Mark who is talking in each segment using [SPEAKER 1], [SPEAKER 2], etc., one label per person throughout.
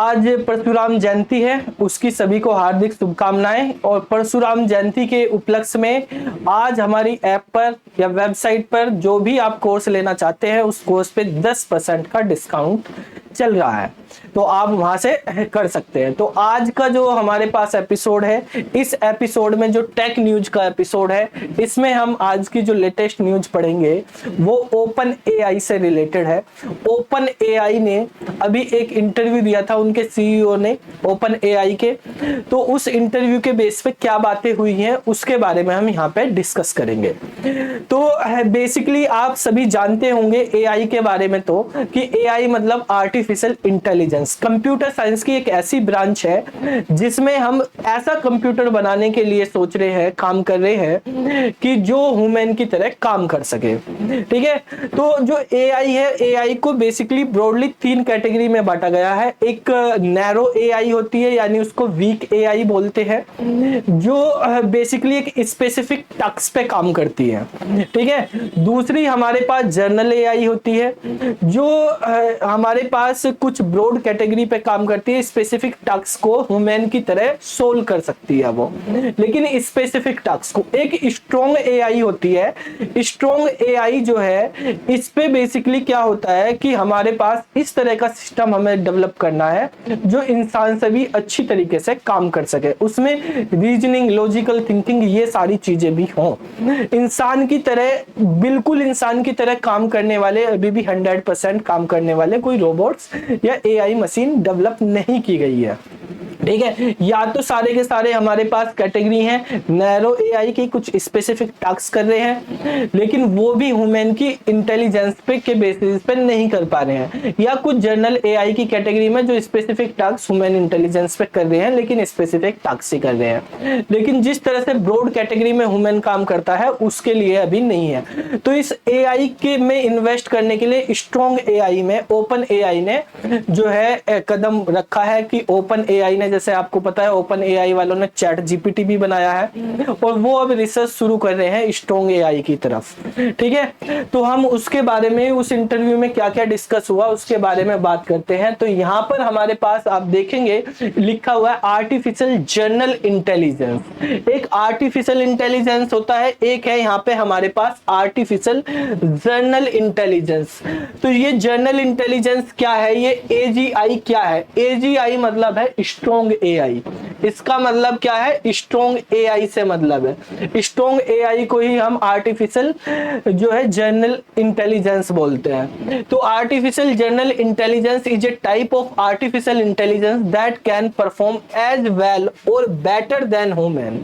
[SPEAKER 1] आज परशुराम जयंती है, उसकी सभी को हार्दिक शुभकामनाएं। और परशुराम जयंती के उपलक्ष्य में आज हमारी ऐप पर या वेबसाइट पर जो भी आप कोर्स लेना चाहते हैं उस कोर्स पे 10% का डिस्काउंट चल रहा है, तो आप वहां से कर सकते हैं। तो आज का जो हमारे पास एपिसोड है, इस एपिसोड में जो टेक न्यूज का एपिसोड है, इसमें हम आज की जो लेटेस्ट न्यूज पढ़ेंगे वो ओपन एआई से रिलेटेड है। ओपन एआई ने अभी एक इंटरव्यू दिया था, उनके सीईओ ने ओपन एआई के, तो उस इंटरव्यू के बेस पे क्या बातें हुई हैं उसके बारे में हम यहाँ पे डिस्कस करेंगे। तो बेसिकली आप सभी जानते होंगे एआई के बारे में, तो कि एआई मतलब आर्टिफिशियल इंटेलिजेंस, कंप्यूटर साइंस की एक ऐसी ब्रांच है जिसमें हम ऐसा कंप्यूटर बनाने के लिए सोच रहे हैं, काम कर रहे हैं कि जो ह्यूमन की तरह काम कर सके। ठीक है, तो जो एआई है, एआई को बेसिकली ब्रॉडली 3 कैटेगरी में बांटा गया है। एक नैरो एआई होती है, यानी उसको वीक एआई बोलते हैं, जो बेसिकली एक स्पेसिफिक टास्क पे काम करती है। ठीक है, दूसरी हमारे पास जर्नल एआई होती है, जो हमारे पास कुछ ब्रॉड कैटेगरी पे काम करती है, स्पेसिफिक टास्क को ह्यूमन की तरह सोल्व कर सकती है वो, लेकिन स्पेसिफिक टास्क को। एक स्ट्रॉन्ग एआई होती है, स्ट्रॉन्ग एआई जो है इस पे बेसिकली क्या होता है कि हमारे पास इस तरह का सिस्टम हमें डेवलप करना है जो इंसान से भी अच्छी तरीके से काम कर सके, उसमें रीजनिंग, लॉजिकल थिंकिंग, ये सारी चीजें भी हों। इंसान की तरह, बिल्कुल इंसान की तरह काम करने वाले, अभी भी 100% काम करने वाले कोई रोबोट्स या एआई मशीन डेवलप नहीं की गई है। ठीक है, या तो सारे के सारे हमारे पास कैटेगरी हैं नैरो एआई की, कुछ स्पेसिफिक टास्क कर रहे हैं लेकिन वो भी ह्यूमन की इंटेलिजेंस पे के बेसिस पे नहीं कर पा रहे हैं, या कुछ जर्नल एआई की कैटेगरी में जो स्पेसिफिक टास्क ह्यूमन इंटेलिजेंस पे कर रहे हैं लेकिन स्पेसिफिक टास्क ही कर रहे हैं, लेकिन जिस तरह से ब्रॉड कैटेगरी में ह्यूमन काम करता है उसके लिए अभी नहीं है। तो इस एआई के में इन्वेस्ट करने के लिए स्ट्रॉन्ग एआई में ओपन एआई ने जो है कदम रखा है कि ओपन एआई ने, जैसे आपको पता है ओपन एआई वालों ने चैट जीपीटी भी बनाया है और वो अब रिसर्च शुरू कर रहे हैं स्ट्रॉन्ग एआई की तरफ। ठीक है, तो हम उसके बारे में, उस इंटरव्यू में क्या क्या डिस्कस हुआ उसके बारे में बात करते हैं। तो यहाँ पर हमारे पास आप देखेंगे लिखा हुआ है आर्टिफिशियल जर्नल इंटेलिजेंस। एक आर्टिफिशियल इंटेलिजेंस होता है, एक है यहाँ पे हमारे पास आर्टिफिशियल जर्नल इंटेलिजेंस। तो ये जर्नल इंटेलिजेंस क्या है, ये एजीआई क्या है? एजीआई मतलब है स्ट्रॉन्ग एआई। इसका मतलब क्या है? स्ट्रॉन्ग एआई से मतलब है, स्ट्रॉन्ग एआई को ही हम आर्टिफिशियल जो है जर्नल इंटेलिजेंस बोलते हैं। तो artificial general intelligence is a type of artificial intelligence that can perform as well और बेटर देन ह्यूमन,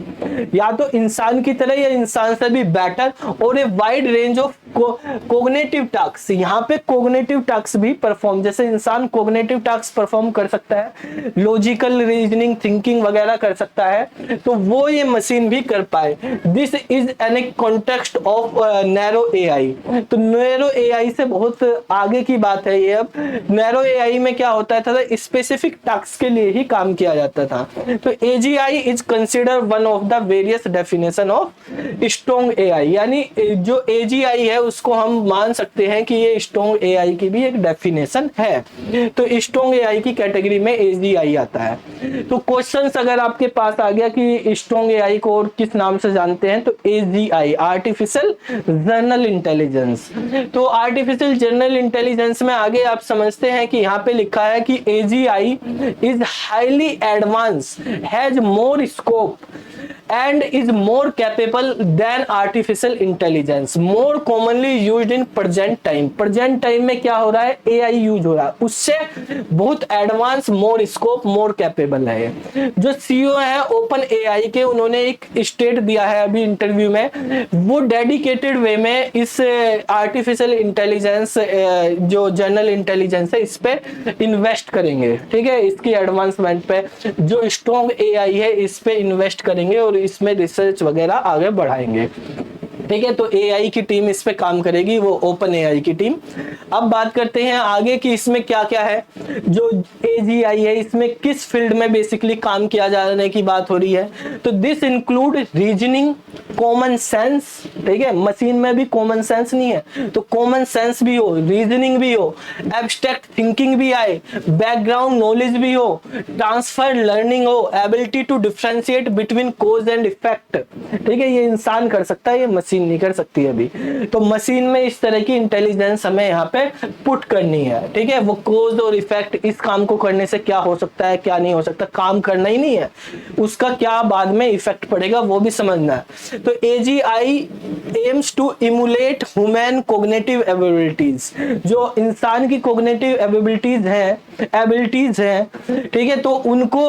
[SPEAKER 1] या तो इंसान की तरह या इंसान से भी बेटर, और a wide range of cognitive task. यहाँ पे कोग्निटिव टास्क भी परफॉर्म, जैसे इंसान कोग्निटिव टास्क परफॉर्म कर सकता है, लॉजिकल रीजनिंग, थिंकिंग वगैरह कर सकता है, तो वो ये मशीन भी कर पाए। This is an context of narrow AI. तो नैरो एआई से बहुत आगे की बात है ये। अब नैरो एआई में क्या होता था, स्पेसिफिक टास्क के लिए ही काम किया जाता था। तो AGI is consider one of the various definition of strong AI, यानी जो एजीआई है उसको हम मान सकते हैं कि ये स्ट्रॉन्ग एआई की भी एक डेफिनेशन है। तो स्ट्रॉन्ग एआई की कैटेगरी में एजीआई आता है। तो क्वेश्चंस अगर आपके पास आ गया कि स्ट्रॉन्ग एआई को और किस नाम से जानते हैं, तो एजीआई आर्टिफिशियल जर्नल इंटेलिजेंस। तो आर्टिफिशियल जर्नल इंटेलिजेंस में आगे आप समझते हैं कि यहाँ पे लिखा है कि AGI is highly advance, has more scope and is more capable than artificial intelligence, more commonly used in present time। present time में क्या हो रहा है, AI यूज हो रहा है, उससे बहुत एडवांस, मोर स्कोप, मोर कैपेबल है। जो सीईओ है ओपन एआई के, उन्होंने एक स्टेट दिया है अभी इंटरव्यू में, वो डेडिकेटेड वे में इस आर्टिफिशियल इंटेलिजेंस जो जनरल इंटेलिजेंस है इस पे इन्वेस्ट करेंगे। ठीक है, इसकी एडवांसमेंट पे, जो स्ट्रॉन्ग एआई है इस पे इन्वेस्ट करेंगे और इसमें रिसर्च वगैरह आगे बढ़ाएंगे। ठीक है। तो एआई की टीम इस पे काम करेगी, वो ओपन एआई की टीम। अब बात करते हैं आगे कि इसमें क्या क्या है। जो एजीआई है इसमें किस फील्ड में बेसिकली काम किया जाने की बात हो रही है, तो this include reasoning, common sense. ठीक है, मशीन में भी कॉमन सेंस नहीं है तो कॉमन सेंस भी हो, रीजनिंग भी हो, एब्स्ट्रैक्ट थिंकिंग भी आए, बैकग्राउंड नॉलेज भी हो, ट्रांसफर लर्निंग हो, ability to differentiate between cause and effect. ठीक है, ये इंसान कर सकता है, ये मशीन नहीं कर सकती अभी। तो मशीन में इस तरह की इंटेलिजेंस हमें यहाँ पे पुट करनी है। ठीक है, वो कोज और इफेक्ट, इस काम को करने से क्या हो सकता है क्या नहीं हो सकता, काम करना ही नहीं है, उसका क्या बाद में इफेक्ट पड़ेगा वो भी समझना है। तो AGI aims to emulate human cognitive abilities, जो इंसान की कोग्निटिव एबिलिटीज हैं, ठीक है, तो उनको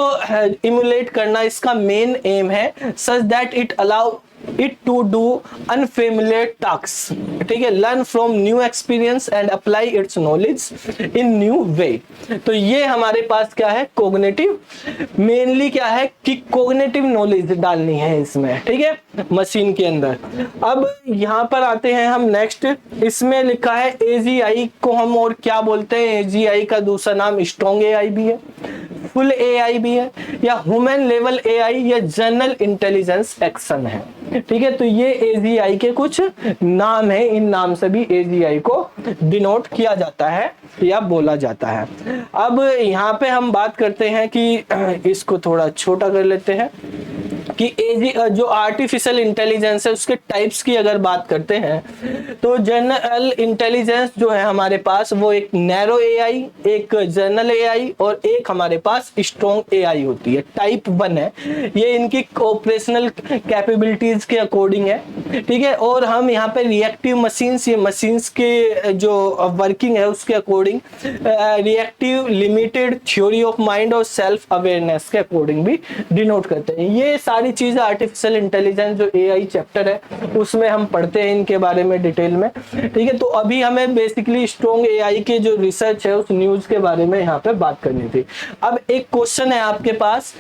[SPEAKER 1] इमुलेट करना इसका मेन एम है, such that it allow it to do unfamiliar tasks। ठीक है, learn from new experience and apply its knowledge in new way। तो ये हमारे पास क्या है, कोग्निटिव, मेनली क्या है कि कोग्निटिव नॉलेज डालनी है इसमें। ठीक है, मशीन के अंदर। अब यहाँ पर आते हैं हम नेक्स्ट, इसमें लिखा है एजीआई को हम और क्या बोलते हैं। एजीआई का दूसरा नाम स्ट्रॉन्ग एआई भी है, फुल एआई भी है, या ह्यूमन लेवल एआई, या जनरल इंटेलिजेंस एक्शन है। ठीक है, तो ये एजीआई के कुछ नाम है, इन नाम से भी एजीआई को डिनोट किया जाता है या बोला जाता है। अब यहाँ पे हम बात करते हैं कि इसको थोड़ा छोटा कर लेते हैं कि जो आर्टिफिशियल इंटेलिजेंस है उसके टाइप्स की अगर बात करते हैं तो जनरल इंटेलिजेंस जो है हमारे पास वो एक नैरो एआई, एक जनरल एआई और एक हमारे पास स्ट्रॉन्ग एआई होती है। टाइप 1 है ये, इनकी ऑपरेशनल कैपेबिलिटीज के अकॉर्डिंग है। ठीक है, और हम यहाँ पे रिएक्टिव मशीन्स, ये मशीन्स के जो वर्किंग है उसके according, reactive, limited, theory of mind और सेल्फ अवेयरनेस के अकॉर्डिंग भी डिनोट करते हैं। ये सारी चीजें आर्टिफिशियल इंटेलिजेंस जो एआई चैप्टर है उसमें हम पढ़ते हैं इनके बारे में डिटेल में। ठीक है, तो अभी हमें बेसिकली स्ट्रॉन्ग एआई के जो रिसर्च है उस न्यूज के बारे में यहाँ पे बात करनी थी। अब एक क्वेश्चन है आपके पास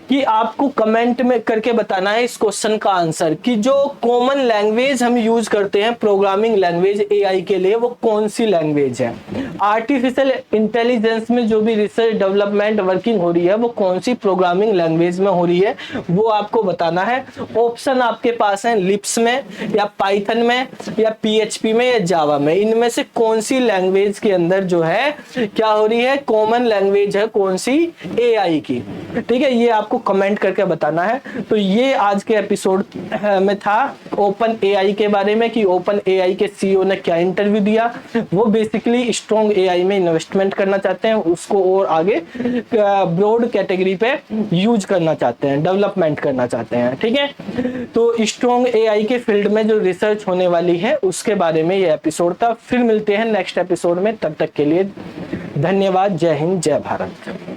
[SPEAKER 1] कि आपको कमेंट में करके बताना है इस क्वेश्चन का आंसर कि जो कॉमन लैंग्वेज हम यूज करते हैं प्रोग्रामिंग लैंग्वेज एआई के लिए वो कौन सी लैंग्वेज है। आर्टिफिशियल इंटेलिजेंस में जो भी रिसर्च डेवलपमेंट वर्किंग हो रही है वो कौन सी प्रोग्रामिंग लैंग्वेज में हो रही है वो आपको बताना है। ऑप्शन आपके पास है लिप्स में या पाइथन में या पीएचपी में या जावा में, इनमें से कौन सी लैंग्वेज के अंदर जो है क्या हो रही है, कॉमन लैंग्वेज है कौन सी एआई की। ठीक है, ये आपको कमेंट करके बताना है। तो ये आज के एपिसोड में था ओपन एआई के बारे में कि ओपन एआई के सीईओ ने क्या इंटरव्यू दिया। वो बेसिकली स्ट्रॉन्ग एआई में इन्वेस्टमेंट करना चाहते हैं, उसको और आगे ब्रॉड कैटेगरी पे यूज करना चाहते हैं, डेवलपमेंट करना चाहते हैं। ठीक है, तो स्ट्रॉन्ग एआई के फील्ड में जो रिसर्च होने वाली है उसके बारे में ये एपिसोड था। फिर मिलते हैं नेक्स्ट एपिसोड में, तब तक के लिए धन्यवाद। जय हिंद, जय भारत।